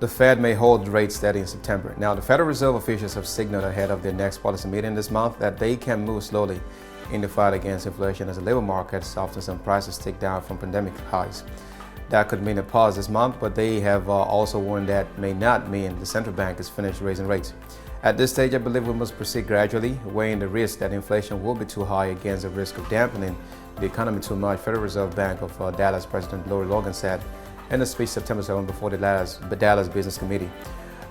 the Fed may hold rates steady in September. Now, the Federal Reserve officials have signaled ahead of their next policy meeting this month that they can move slowly in the fight against inflation as the labor market softens and prices tick down from pandemic highs. That could mean a pause this month, but they have also warned that may not mean the central bank is finished raising rates. At this stage, I believe we must proceed gradually, weighing the risk that inflation will be too high against the risk of dampening the economy too much, Federal Reserve Bank of Dallas President Lori Logan said in a speech September 7 before the Dallas Business Committee.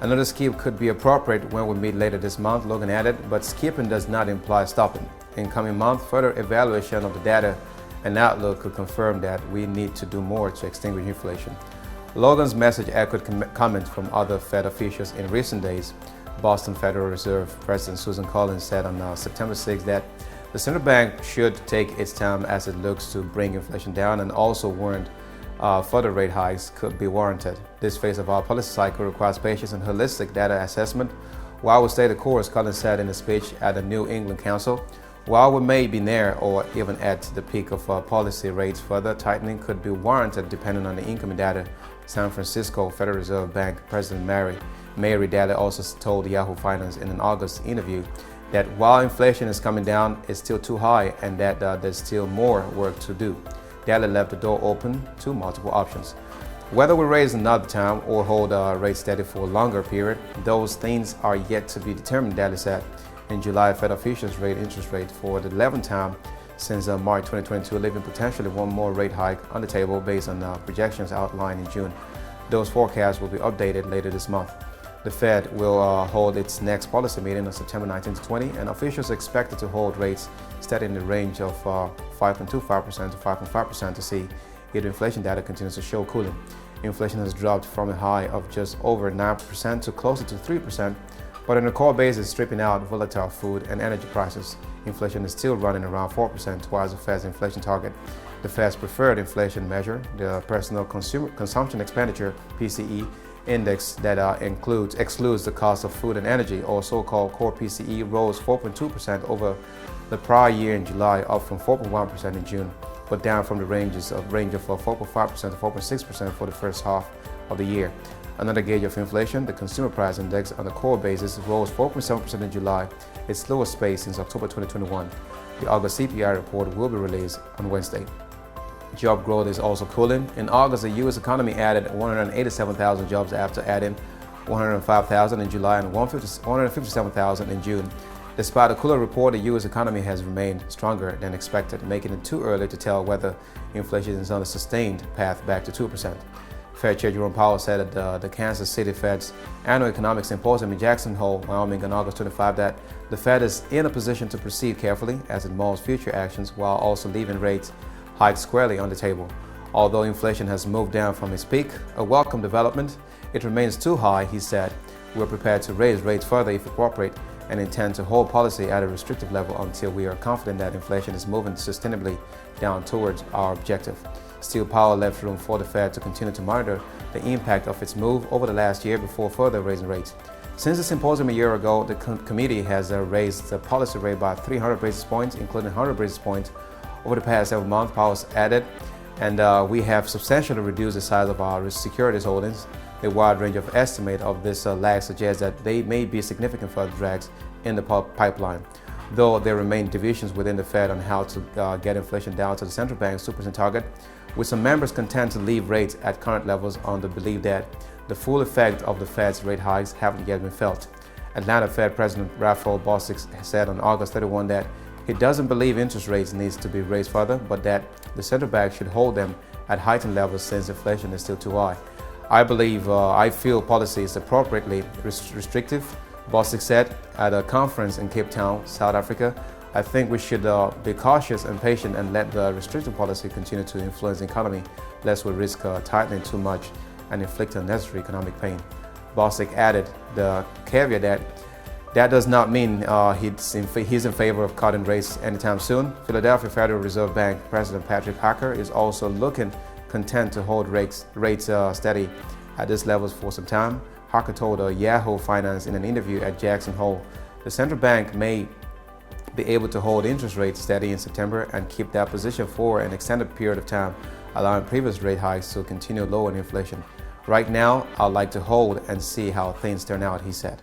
Another skip could be appropriate when we meet later this month, Logan added, but skipping does not imply stopping. In coming months, further evaluation of the data and outlook could confirm that we need to do more to extinguish inflation. Logan's message echoed comments from other Fed officials in recent days. Boston Federal Reserve President Susan Collins said on September 6 that the central bank should take its time as it looks to bring inflation down, and also warned further rate hikes could be warranted. This phase of our policy cycle requires patience and holistic data assessment. While we stay the course, Collins said in a speech at the New England Council, while we may be near or even at the peak of policy rates, further tightening could be warranted depending on the incoming data. San Francisco Federal Reserve Bank President Mary Daly also told Yahoo Finance in an August interview that while inflation is coming down, it's still too high and that there's still more work to do. Daly left the door open to multiple options. Whether we raise another time or hold rates steady for a longer period, those things are yet to be determined, Daly said. In July, Fed officials raised interest rates for the 11th time since March 2022, leaving potentially one more rate hike on the table based on projections outlined in June. Those forecasts will be updated later this month. The Fed will hold its next policy meeting on September 19 to 20, and officials are expected to hold rates steady in the range of 5.25% to 5.5% to see if inflation data continues to show cooling. Inflation has dropped from a high of just over 9% to closer to 3%, but on a core basis, stripping out volatile food and energy prices, inflation is still running around 4%, twice the Fed's inflation target. The Fed's preferred inflation measure, the Personal Consumption Expenditure (PCE) index that excludes the cost of food and energy, or so-called core PCE, rose 4.2% over the prior year in July, up from 4.1% in June, but down from the range of 4.5% to 4.6% for the first half of the year. Another gauge of inflation, the Consumer Price Index on a core basis, rose 4.7% in July, its lowest pace since October 2021. The August CPI report will be released on Wednesday. Job growth is also cooling. In August, the U.S. economy added 187,000 jobs after adding 105,000 in July and 157,000 in June. Despite a cooler report, the U.S. economy has remained stronger than expected, making it too early to tell whether inflation is on a sustained path back to 2%. Fed Chair Jerome Powell said at the Kansas City Fed's annual economic symposium in Jackson Hole, Wyoming on August 25 that the Fed is in a position to proceed carefully as it molds future actions while also leaving rates hiked squarely on the table. Although inflation has moved down from its peak, a welcome development, it remains too high, he said. We're prepared to raise rates further if appropriate and intend to hold policy at a restrictive level until we are confident that inflation is moving sustainably down towards our objective. Still, Powell left room for the Fed to continue to monitor the impact of its move over the last year before further raising rates. Since the symposium a year ago, the committee has raised the policy rate by 300 basis points, including 100 basis points over the past several months, Powell added, and we have substantially reduced the size of our securities holdings. A wide range of estimates of this lag suggests that they may be significant further drags in the pipeline, though there remain divisions within the Fed on how to get inflation down to the central bank's 2% target, with some members content to leave rates at current levels on the belief that the full effect of the Fed's rate hikes haven't yet been felt. Atlanta Fed President Raphael Bostic said on August 31 that he doesn't believe interest rates needs to be raised further, but that the central bank should hold them at heightened levels since inflation is still too high. I feel policy is appropriately restrictive, Bostic said at a conference in Cape Town, South Africa. I think we should be cautious and patient and let the restrictive policy continue to influence the economy, lest we risk tightening too much and inflict unnecessary economic pain. Bostic added the caveat that that does not mean he's in favor of cutting rates anytime soon. Philadelphia Federal Reserve Bank President Patrick Harker is also looking content to hold rates steady at these levels for some time. Harker told Yahoo Finance in an interview at Jackson Hole, the central bank may be able to hold interest rates steady in September and keep that position for an extended period of time, allowing previous rate hikes to continue lowering inflation. Right now, I'd like to hold and see how things turn out, he said.